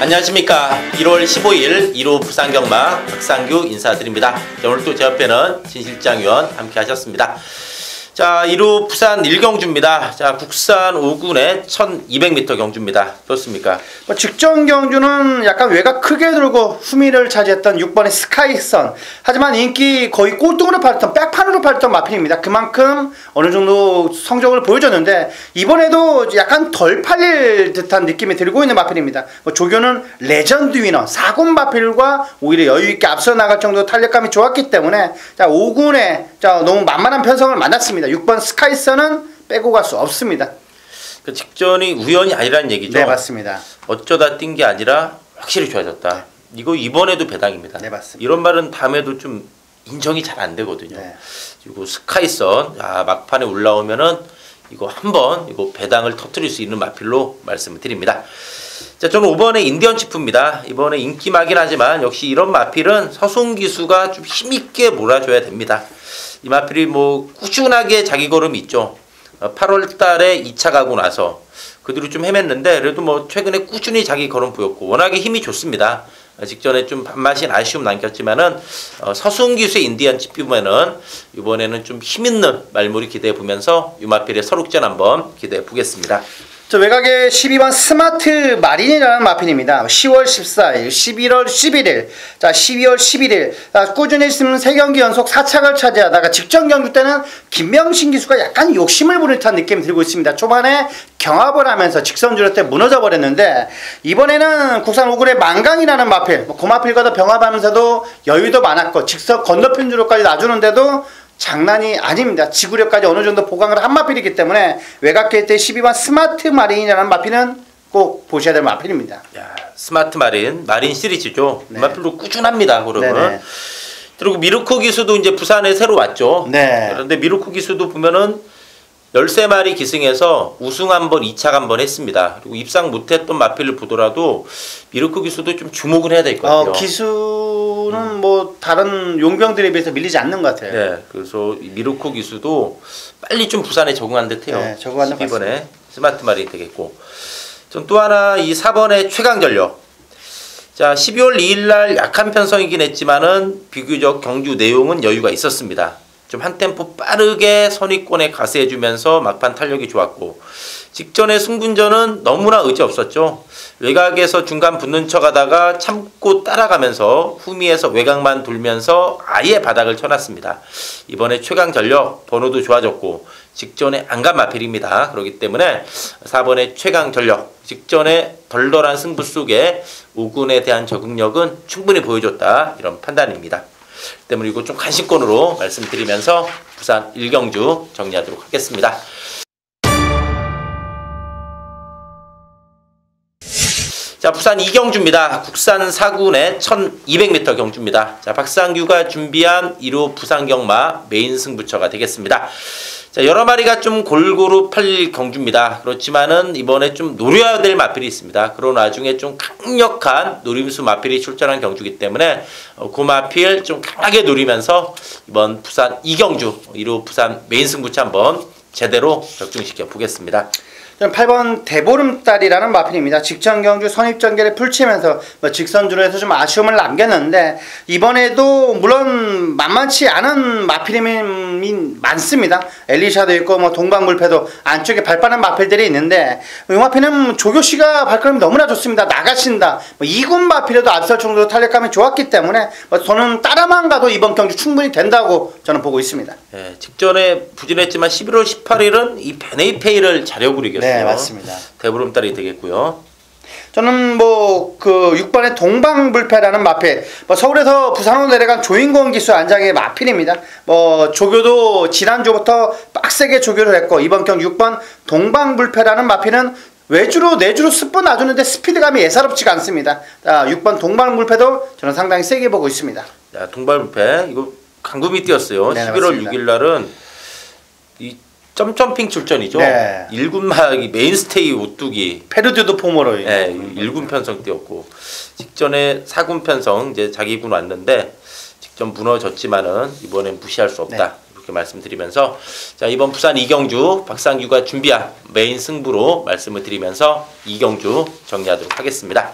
안녕하십니까. 1월 15일 1호 부산경마 박상규 인사드립니다. 오늘 또 제 옆에는 진실장위원 함께 하셨습니다. 자, 1호 부산 1경주입니다. 자, 국산 5군의 1200m 경주입니다. 그렇습니까? 직전 경주는 약간 외곽 크게 들고 후미를 차지했던 6번의 스카이선. 하지만 인기 거의 꼴등으로 팔렸던 백판으로 팔렸던 마필입니다. 그만큼 어느 정도 성적을 보여줬는데 이번에도 약간 덜 팔릴 듯한 느낌이 들고 있는 마필입니다. 조교는 레전드 위너 4군 마필과 오히려 여유있게 앞서 나갈 정도 탄력감이 좋았기 때문에 자 5군에 너무 만만한 편성을 만났습니다. 6번 스카이선은 빼고 갈 수 없습니다. 그 직전이 우연이 아니라는 얘기죠. 네, 맞습니다. 어쩌다 뛴 게 아니라 확실히 좋아졌다. 네. 이거 이번에도 배당입니다. 네, 맞습니다. 이런 말은 다음에도 좀 인정이 잘 안 되거든요. 네. 그리고 스카이선 막판에 올라오면은 이거 한번 배당을 터뜨릴 수 있는 마필로 말씀을 드립니다. 자, 저는 5번의 인디언 치프입니다. 이번에 인기마긴 하지만 역시 이런 마필은 서송 기수가 좀 힘있게 몰아줘야 됩니다. 이 마필이 꾸준하게 자기 걸음이 있죠. 8월 달에 2차 가고 나서 그 뒤로 좀 헤맸는데 그래도 최근에 꾸준히 자기 걸음 보였고 워낙에 힘이 좋습니다. 직전에 좀 밥맛인 아쉬움 남겼지만은 서순기수의 인디언 치프면은 이번에는 좀 힘있는 말물이 기대해 보면서 이 마필의 서룩전 한번 기대해 보겠습니다. 외곽에 12번 스마트 마린이라는 마필입니다. 10월 14일, 11월 11일, 자 12월 11일 꾸준히 3경기 연속 4착을 차지하다가 직전 경주 때는 김명신 기수가 약간 욕심을 부릴 듯한 느낌이 들고 있습니다. 초반에 경합을 하면서 직선주로 때 무너져 버렸는데 이번에는 국산 5군의 만강이라는 마필, 그 마필과도 병합하면서도 여유도 많았고 직선 건너편 주로까지 놔주는데도 장난이 아닙니다. 지구력까지 어느 정도 보강을 한 마필이기 때문에 외곽계 때 12번 스마트 마린이라는 마필은 꼭 보셔야 될 마필입니다. 야, 스마트 마린 시리즈죠. 네. 마필로 꾸준합니다. 그러면. 그리고 미르코 기수도 이제 부산에 새로 왔죠. 네. 그런데 미르코 기수도 보면은 13마리 기승에서 우승 한번 2착 한번 했습니다. 그리고 입상 못했던 마필을 보더라도 미르코 기수도 좀 주목을 해야 될 것 같아요. 기수는 다른 용병들에 비해서 밀리지 않는 것 같아요. 네, 그래서 미르코 기수도 빨리 좀 부산에 적응한 듯해요. 네, 적응하는 것 같습니다. 12번에 스마트 마린이 되겠고, 전 또 하나 이 4번의 최강전력. 자, 12월 2일날 약한 편성이긴 했지만은 비교적 경주 내용은 여유가 있었습니다. 좀 한 템포 빠르게 선위권에 가세해주면서 막판 탄력이 좋았고 직전의 승분전은 너무나 의지 없었죠. 외곽에서 중간 붙는 척 하다가 참고 따라가면서 후미에서 외곽만 돌면서 아예 바닥을 쳐놨습니다. 이번에 최강전력 번호도 좋아졌고 직전에 안간 마필입니다. 그렇기 때문에 4번의 최강전력 직전에 덜덜한 승부 속에 5군에 대한 적응력은 충분히 보여줬다 이런 판단입니다. 때문에 이거 좀 관심권으로 말씀드리면서 부산 1경주 정리하도록 하겠습니다. 자, 부산 2경주입니다. 국산 4군의 1200m 경주입니다. 자, 박상규가 준비한 1호 부산경마 메인 승부처가 되겠습니다. 자, 여러 마리가 좀 골고루 팔릴 경주입니다. 그렇지만은 이번에 좀 노려야 될 마필이 있습니다. 그런 와중에 좀 강력한 노림수 마필이 출전한 경주이기 때문에 그 마필 좀 강하게 노리면서 이번 부산 2경주 1호 부산 메인 승부처 한번 제대로 적중시켜 보겠습니다. 8번 대보름달이라는 마필입니다. 직전 경주 선입전개를 풀치면서 직선주로 해서 좀 아쉬움을 남겼는데 이번에도 물론 만만치 않은 마필이 많습니다. 엘리샤도 있고 동방불패도 안쪽에 발빠른 마필들이 있는데 이 마필은 조교씨가 발걸음이 너무나 좋습니다. 나가신다. 2군 마필에도 앞설 정도로 탄력감이 좋았기 때문에 저는 따라만 가도 이번 경주 충분히 된다고 저는 보고 있습니다. 네, 직전에 부진했지만 11월 18일은 이 베네이페이를 자력으로 이겼어요. 네, 맞습니다. 대보름달이 되겠고요. 저는 6번의 동방불패라는 마필, 서울에서 부산으로 내려간 조인권 기수 안장의 마필입니다. 조교도 지난주부터 빡세게 조교를 했고 이번 경주 6번 동방불패라는 마필은 외주로 내주로 스폰 놔주는데 스피드감이 예사롭지가 않습니다. 6번 동방불패도 저는 상당히 세게 보고 있습니다. 자, 동방불패 이거 강금이 뛰었어요. 네, 11월 맞습니다. 6일 날은 이 점점핑 출전이죠. 네. 1군막 메인스테이 오뚜기 페르듀도 포모로 1군 편성 뛰었고 직전에 4군 편성 이제 자기 군 왔는데 직전 무너졌지만은 이번엔 무시할 수 없다. 네. 이렇게 말씀드리면서 자, 이번 부산 2경주 박상규가 준비한 메인 승부로 말씀을 드리면서 2경주 정리하도록 하겠습니다.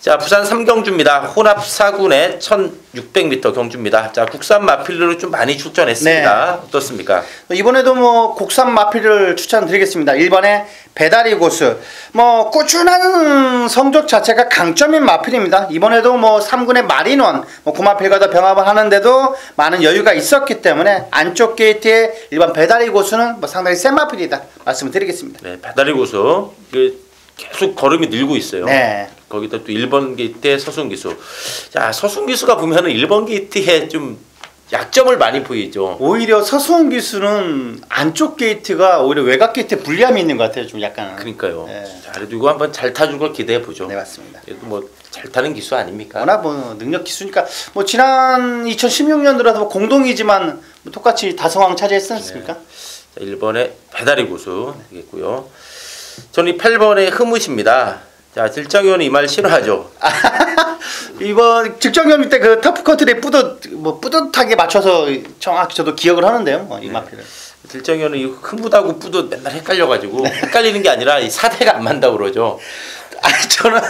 자, 부산 3경주입니다. 혼합 4군의 1600m 경주입니다. 자, 국산 마필로 좀 많이 출전했습니다. 네. 어떻습니까? 이번에도 국산 마필을 추천드리겠습니다. 1번에 배다리 고수. 꾸준한 성적 자체가 강점인 마필입니다. 이번에도 3군의 마린원, 구마필과도 병합을 하는데도 많은 여유가 있었기 때문에 안쪽 게이트의 1번 배다리 고수는 상당히 센 마필이다 말씀을 드리겠습니다. 네, 배다리 고수. 계속 걸음이 늘고 있어요. 네. 거기다 또 1번 게이트의 서순기수. 자, 서순기수가 보면은 1번 게이트에 좀 약점을 많이 보이죠. 오히려 서순기수는 안쪽 게이트가 오히려 외곽 게이트에 불리함이 있는 것 같아요. 좀 약간. 그러니까요. 네. 자, 그래도 이거 한번 잘 타줄 걸 기대해 보죠. 네, 맞습니다. 그래도 잘 타는 기수 아닙니까? 워낙 능력 기수니까 지난 2016년 들어서 공동이지만 똑같이 다성왕 차지했지 않습니까? 네. 자, 1번에 배다리 고수 되겠고요. 저는 8번에 흐뭇입니다. 자, 질정위원이 이 말 싫어하죠. 이번 직전경기 때 그 터프 컨트리 뿌듯하게 맞춰서 정확히 저도 기억을 하는데요. 이 마필을. 질정위원은 흐뭇하고 뿌듯 맨날 헷갈려가지고 헷갈리는 게 아니라 이 사대가 안 맞다고 그러죠. 저는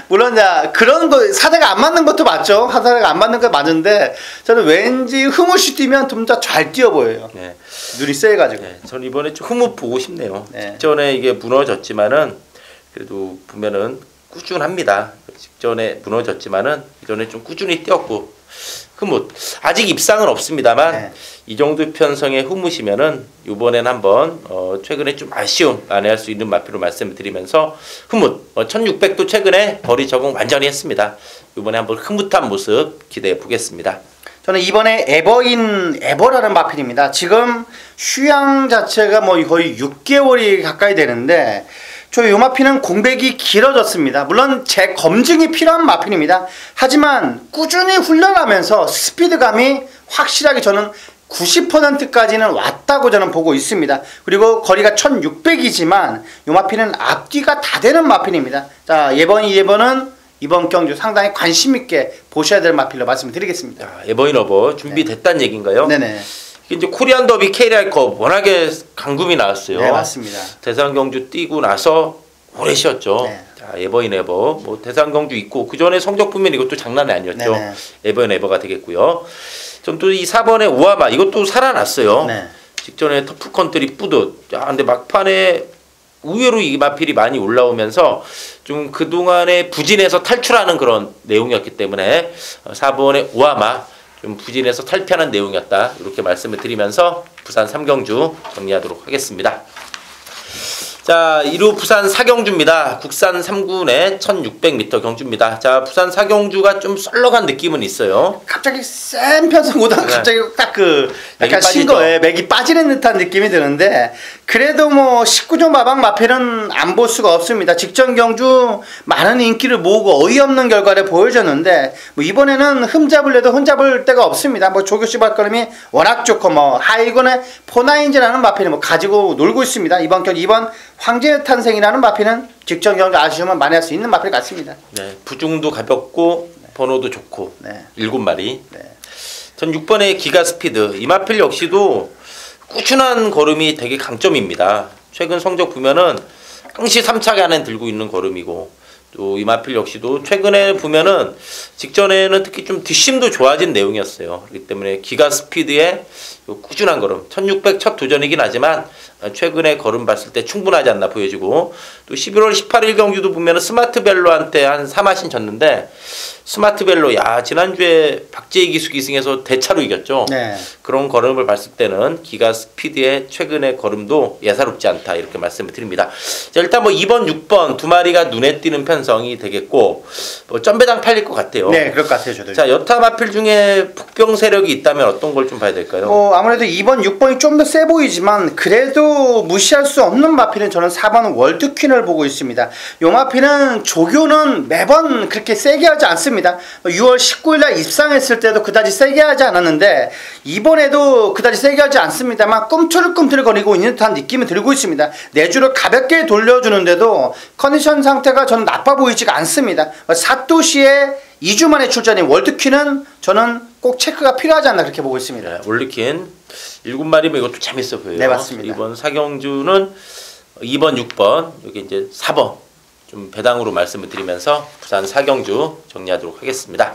물론 그런 거 사대가 안 맞는 것도 맞죠. 사대가 안 맞는 거 맞는데 저는 왠지 흐뭇이 뛰면 좀 더 잘 뛰어 보여요. 네. 눈이 세가지고. 네. 저는 이번에 좀 흐뭇 보고 싶네요. 네. 직전에 이게 무너졌지만은 그래도 보면은 꾸준합니다. 직전에 무너졌지만은 이전에 좀 꾸준히 뛰었고 흐뭇. 아직 입상은 없습니다만 네. 이 정도 편성의 흐뭇이면은 이번엔 한번 최근에 좀 아쉬움 만회할 수 있는 마필로 말씀을 드리면서 흐뭇. 1600도 최근에 거리 적응 완전히 했습니다. 이번에 한번 흐뭇한 모습 기대해 보겠습니다. 저는 이번에 에버라는 마필입니다. 지금 휴양 자체가 거의 6개월이 가까이 되는데 이 마필은 공백이 길어졌습니다. 물론 재검증이 필요한 마필입니다. 하지만 꾸준히 훈련하면서 스피드감이 확실하게 저는 90%까지는 왔다고 저는 보고 있습니다. 그리고 거리가 1600이지만 이 마필은 앞뒤가 다 되는 마필입니다. 자, 이번은 이번 경주 상당히 관심 있게 보셔야 될 마필로 말씀드리겠습니다. 에버인어버 준비됐다는 얘기인가요? 네네. 이제 코리안 더비 KR컵 워낙에 강금이 나왔어요. 네, 맞습니다. 대상 경주 뛰고 나서 오래 쉬었죠. 네. 자, 에버인에버 대상 경주 있고 그 전에 성적 보면 이것도 장난이 아니었죠. 네네. 에버인에버가 되겠고요. 전 또 이 4번에 오아마 이것도 살아났어요. 네. 직전에 터프 컨트리 뿌듯. 자, 근데 막판에 의외로 이 마필이 많이 올라오면서 좀 그동안에 부진해서 탈출하는 그런 내용이었기 때문에 4번의 오아마 좀 부진해서 탈피하는 내용이었다. 이렇게 말씀을 드리면서 부산 3경주 정리하도록 하겠습니다. 자, 이루 부산 4경주입니다. 국산 3군의 1600m 경주입니다. 자, 부산 4경주가 좀 썰렁한 느낌은 있어요. 갑자기 센 편성보다 갑자기 딱 약간 신거에 맥이 빠지는 듯한 느낌이 드는데 그래도 19종 마방 마필은 안 볼 수가 없습니다. 직전 경주 많은 인기를 모으고 어이없는 결과를 보여줬는데 이번에는 흠잡을 내도 흠잡을 데가 없습니다. 조교시 발걸음이 워낙 좋고 하이건의 포나인즈라는 마필을 가지고 놀고 있습니다. 이번 황제의 탄생이라는 마필은 직전 경주 아쉬움을 만회할 수 있는 마필 같습니다. 네, 부중도 가볍고 번호도 좋고 네. 7마리. 네. 전 6번의 기가 스피드. 이 마필 역시도 꾸준한 걸음이 되게 강점입니다. 최근 성적 보면은 항시 3차게 안에 들고 있는 걸음이고 또 이 마필 역시도 최근에 보면은 직전에는 특히 좀 뒷심도 좋아진 내용이었어요. 그렇기 때문에 기가 스피드의 꾸준한 걸음 1600 첫 도전이긴 하지만 최근에 걸음 봤을 때 충분하지 않나 보여지고 또 11월 18일 경주도 보면은 스마트벨로한테 한 3마신 졌는데 스마트벨로 지난주에 박재희 기수 기승에서 대차로 이겼죠. 네. 그런 걸음을 봤을 때는 기가 스피드의 최근의 걸음도 예사롭지 않다 이렇게 말씀을 드립니다. 자, 일단 2번, 6번 두 마리가 눈에 띄는 편성이 되겠고 점배당 팔릴 것 같아요. 네, 그럴 것 같아요, 저도. 자, 여타 마필 중에 북병 세력이 있다면 어떤 걸 좀 봐야 될까요? 아무래도 2번, 6번이 좀 더 세 보이지만 그래도 무시할 수 없는 마필은 저는 4번 월드퀸을 보고 있습니다. 이 마필은 조교는 매번 그렇게 세게 하지 않습니다. 6월 19일날 입상했을 때도 그다지 세게 하지 않았는데 이번에도 그다지 세게 하지 않습니다만 꿈틀꿈틀거리고 있는 듯한 느낌이 들고 있습니다. 내주를 가볍게 돌려주는데도 컨디션 상태가 저는 나빠 보이지가 않습니다. 사토시에 2주 만에 출전인 월드퀸은 저는 꼭 체크가 필요하지 않나 그렇게 보고 있습니다. 네, 월드퀸 7마리면 이것도 재밌어 보여요. 네, 맞습니다. 이번 사경주는 2번, 6번 여기 이제 4번 좀 배당으로 말씀을 드리면서 부산 4경주 정리하도록 하겠습니다.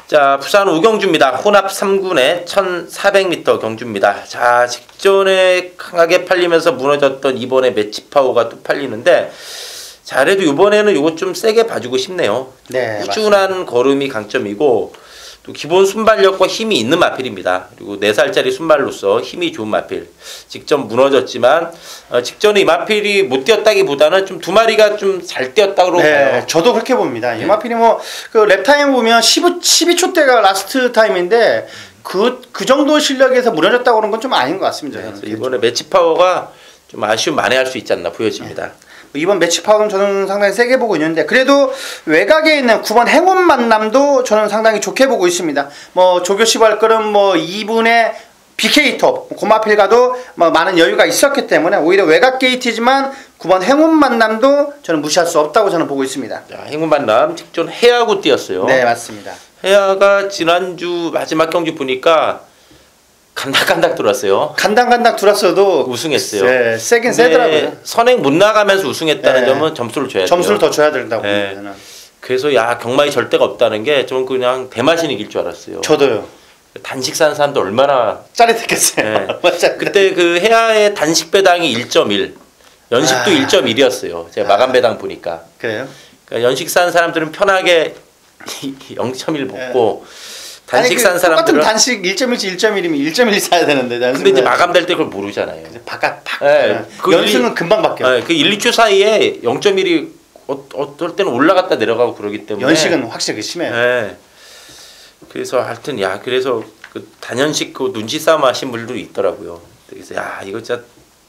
자, 부산 5경주입니다. 혼합 3군의 1400m 경주입니다. 자, 직전에 강하게 팔리면서 무너졌던 이번에 매치파워가 또 팔리는데, 자, 그래도 이번에는 이거 좀 세게 봐주고 싶네요. 네, 꾸준한 맞습니다. 걸음이 강점이고 또 기본 순발력과 힘이 있는 마필입니다. 그리고 4살짜리 순발로서 힘이 좋은 마필. 직전 무너졌지만 직전에 이 마필이 못 뛰었다기보다는 좀 두 마리가 좀 잘 뛰었다고 네, 봐요. 저도 그렇게 봅니다. 네. 이 마필이 뭐 그 랩타임 보면 12초 대가 라스트 타임인데 그 정도 실력에서 무너졌다고 하는 건 좀 아닌 것 같습니다. 네, 저는. 그래서 이번에 매치파워가 좀 아쉬움 만회할 수 있지 않나 보여집니다. 이번 매치 파워는 저는 상당히 세게 보고 있는데, 그래도 외곽에 있는 9번 행운 만남도 저는 상당히 좋게 보고 있습니다. 뭐 조교 시발걸음 뭐 2분의 BK 톱 고마필과도 뭐 많은 여유가 있었기 때문에 오히려 외곽 게이트지만 9번 행운 만남도 저는 무시할 수 없다고 저는 보고 있습니다. 자, 행운 만남 직전 해하고 뛰었어요. 네, 맞습니다. 해아가 지난주 마지막 경주 보니까 간닥간닥 돌았어요. 간당간당 들었어도 우승했어요. 네, 세긴 근데 세더라고요. 선행 못 나가면서 우승했다는 네. 점은 점수를 줘야 돼요. 점수를 더 줘야 된다고 네. 봅니다. 저는. 그래서 야, 경마에 절대가 없다는 게 저는 그냥 대마신 이길 줄 알았어요. 저도요. 단식 사는 사람도 얼마나 짜릿했겠어요. 네. 맞아. 그때 그 해아의 단식 배당이 1.1, 연식도 1.1이었어요. 제가 마감 배당 보니까. 그래요? 그러니까 연식 사는 사람들은 편하게 0.1 먹고 단식 아니, 산 사람들은 똑같은 단식 1.1지 1.1이면 1.1 사야 되는데. 근데 이제 마감될 때 그걸 모르잖아요. 바깥 팍. 네, 그 연승은 금방 바뀌어. 네, 그 1, 2초 사이에 0.1이 어떨 때는 올라갔다 내려가고 그러기 때문에 연식은 확실히 심해요. 네. 그래서 하여튼 야, 그래서 그 단연식 그 눈치 싸움 하신 분들도 있더라고요. 그래서 야, 이거 진짜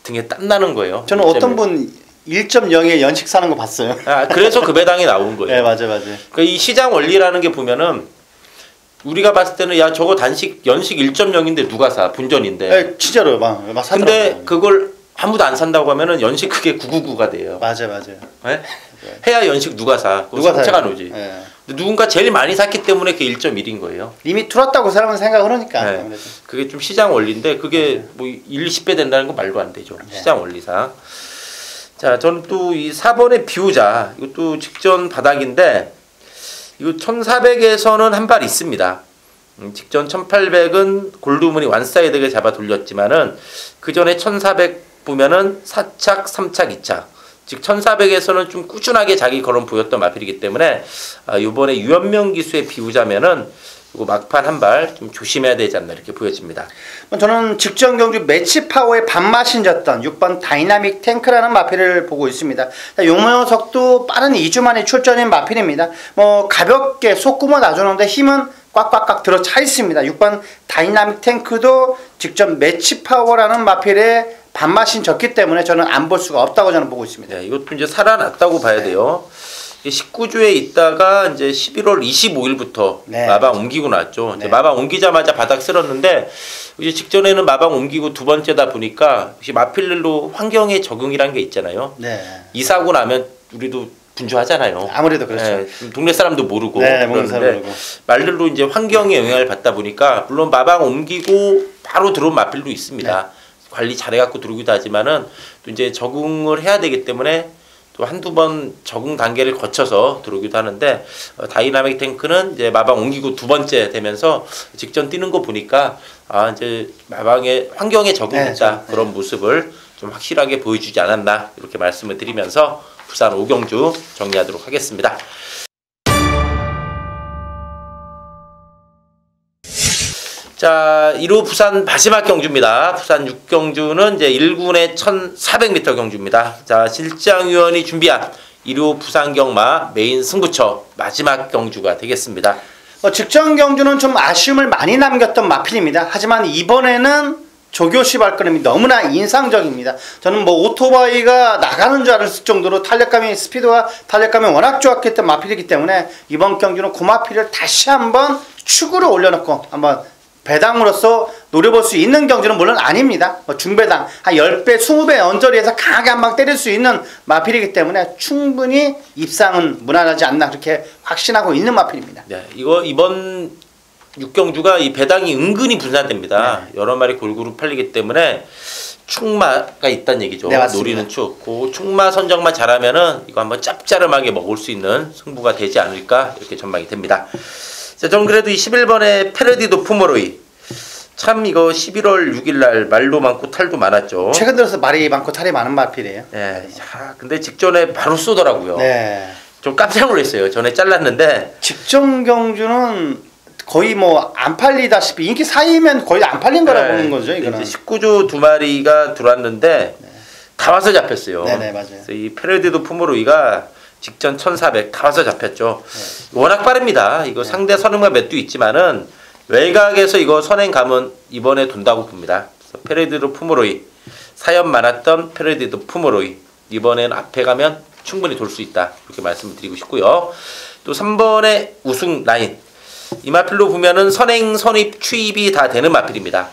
등에 땀 나는 거예요. 저는 어떤 분 1.0에 연식 사는 거 봤어요. 아, 그래서 그 배당이 나온 거예요. 네, 맞아요. 그러니까 이 시장 원리라는 게 보면은 우리가 봤을 때는 야, 저거 단식 연식 1.0인데 누가 사? 분전인데. 네, 진짜로 막 사더라고요. 근데 그걸 아무도 안 산다고 하면은 연식 그게 999가 돼요. 맞아요. 네? 해야 연식 누가 사? 누가 상체가 사요? 오지. 네. 근데 누군가 제일 많이 샀기 때문에 그게 1.1인 거예요. 이미 들었다고 사람은 생각을 하니까. 네. 아무래도. 그게 좀 시장 원리인데 그게 뭐 1, 20배 된다는 건 말도 안 되죠. 네. 시장 원리상. 자, 저는 또 이 4번의 비우자. 이것도 직전 바닥인데 이거 1400에서는 한 발 있습니다. 직전 1800은 골드문이 완사이드게 잡아 돌렸지만은 그 전에 1400 보면은 4착, 3착, 2착. 즉 1400에서는 좀 꾸준하게 자기 걸음 보였던 마필이기 때문에 이번에 유연명 기수에 비우자면은 이거 막판 한 발 좀 조심해야 되지 않나 이렇게 보여집니다. 저는 직전 경주 매치 파워의 밥맛인 졌던 6번 다이나믹 탱크라는 마필을 보고 있습니다. 요 녀석도 빠른 2주 만에 출전인 마필입니다. 뭐 가볍게 속구멍 놔주는데 힘은 꽉꽉꽉 들어차 있습니다. 6번 다이나믹 탱크도 직전 매치 파워라는 마필에 밥맛인 졌기 때문에 저는 안 볼 수가 없다고 저는 보고 있습니다. 네, 이것도 이제 살아났다고 봐야 돼요. 19주에 있다가 이제 11월 25일부터 네. 마방 옮기고 났죠. 이제 네. 마방 옮기자마자 바닥 쓸었는데 이제 직전에는 마방 옮기고 두 번째다 보니까 역시 마필들로 환경에 적응이란 게 있잖아요. 네. 이사고 나면 우리도 분주하잖아요. 아무래도 그렇죠. 네, 동네 사람도 모르고 네, 모르는 사람 그러는데 모르고. 말들로 이제 환경에 영향을 받다 보니까 물론 마방 옮기고 바로 들어온 마필도 있습니다. 네. 관리 잘해갖고 들어오기도 하지만은 또 이제 적응을 해야 되기 때문에 또 한두 번 적응 단계를 거쳐서 들어오기도 하는데 다이나믹 탱크는 이제 마방 옮기고 두 번째 되면서 직전 뛰는 거 보니까 이제 마방의 환경에 적응했다 네, 그런 모습을 좀 확실하게 보여주지 않았나 이렇게 말씀을 드리면서 부산 5경주 정리하도록 하겠습니다. 자, 1호 부산 마지막 경주입니다. 부산 6경주는 이제 1군의 1400m 경주입니다. 자, 실장위원이 준비한 1호 부산 경마 메인 승부처 마지막 경주가 되겠습니다. 직전 경주는 좀 아쉬움을 많이 남겼던 마필입니다. 하지만 이번에는 조교시 발걸음이 너무나 인상적입니다. 저는 뭐 오토바이가 나가는 줄 알았을 정도로 스피드와 탄력감이 워낙 좋았기 때문에 마필이기 때문에 이번 경주는 고마필을 다시 한번 축으로 올려놓고 한번 배당으로서 노려볼 수 있는 경주는 물론 아닙니다. 중배당 한 10배, 20배 언저리에서 강하게 한 방 때릴 수 있는 마필이기 때문에 충분히 입상은 무난하지 않나 그렇게 확신하고 있는 마필입니다. 네, 이거 이번 6경주가 이 배당이 은근히 분산됩니다. 네. 여러 마리 골고루 팔리기 때문에 충마가 있다는 얘기죠. 네, 맞습니다. 노리는 축. 그 충마 선정만 잘하면은 이거 한번 짭짤하게 먹을 수 있는 승부가 되지 않을까 이렇게 전망이 됩니다. 자, 전 그래도 이 11번에 페르디도 푸모로이 참 이거 11월 6일날 말도 많고 탈도 많았죠. 최근 들어서 말이 많고 탈이 많은 마필이에요. 네, 자, 근데 직전에 바로 쏘더라고요. 네. 좀 깜짝 놀랐어요. 전에 잘랐는데 직전 경주는 거의 뭐 안 팔리다시피 인기 4위면 거의 안 팔린 거라고 보는 거죠. 이거는. 이제 19조 두 마리가 들어왔는데 다 와서 잡혔어요. 네네, 맞아요. 그래서 이 페르디도 푸모로이가 직전 1400 다 와서 잡혔죠. 워낙 빠릅니다. 이거 상대 선행마 맷도 있지만은 외곽에서 이거 선행 가면 이번에 돈다고 봅니다. 그래서 페르디도 푸모로이 사연 많았던 페르디도 푸모로이 이번에는 앞에 가면 충분히 돌 수 있다 이렇게 말씀을 드리고 싶고요. 또 3번의 우승 라인 이 마필로 보면은 선행 선입 추입이 다 되는 마필입니다.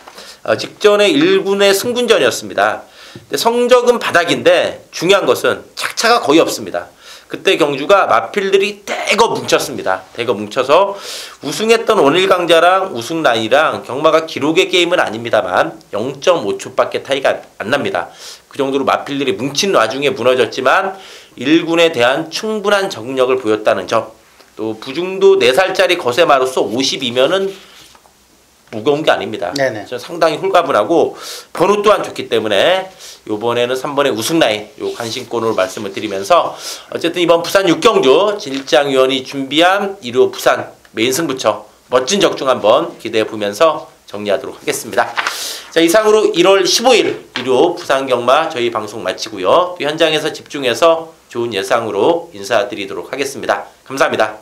직전에 1군의 승군전이었습니다. 근데 성적은 바닥인데 중요한 것은 착차가 거의 없습니다. 그때 경주가 마필들이 대거 뭉쳤습니다. 대거 뭉쳐서 우승했던 원일강자랑 우승 라인이랑 경마가 기록의 게임은 아닙니다만 0.5초밖에 차이가 안 납니다. 그 정도로 마필들이 뭉친 와중에 무너졌지만 1군에 대한 충분한 적응력을 보였다는 점, 또 부중도 4살짜리 거세마로서 50이면은 무거운 게 아닙니다. 네네. 상당히 홀가분하고 번호 또한 좋기 때문에 요번에는 3번의 우승 라인 요 관심권으로 말씀을 드리면서 어쨌든 이번 부산 6경주 진일장위원이 준비한 1호 부산 메인 승부처 멋진 적중 한번 기대해 보면서 정리하도록 하겠습니다. 자, 이상으로 1월 15일 1호 부산 경마 저희 방송 마치고요. 또 현장에서 집중해서 좋은 예상으로 인사드리도록 하겠습니다. 감사합니다.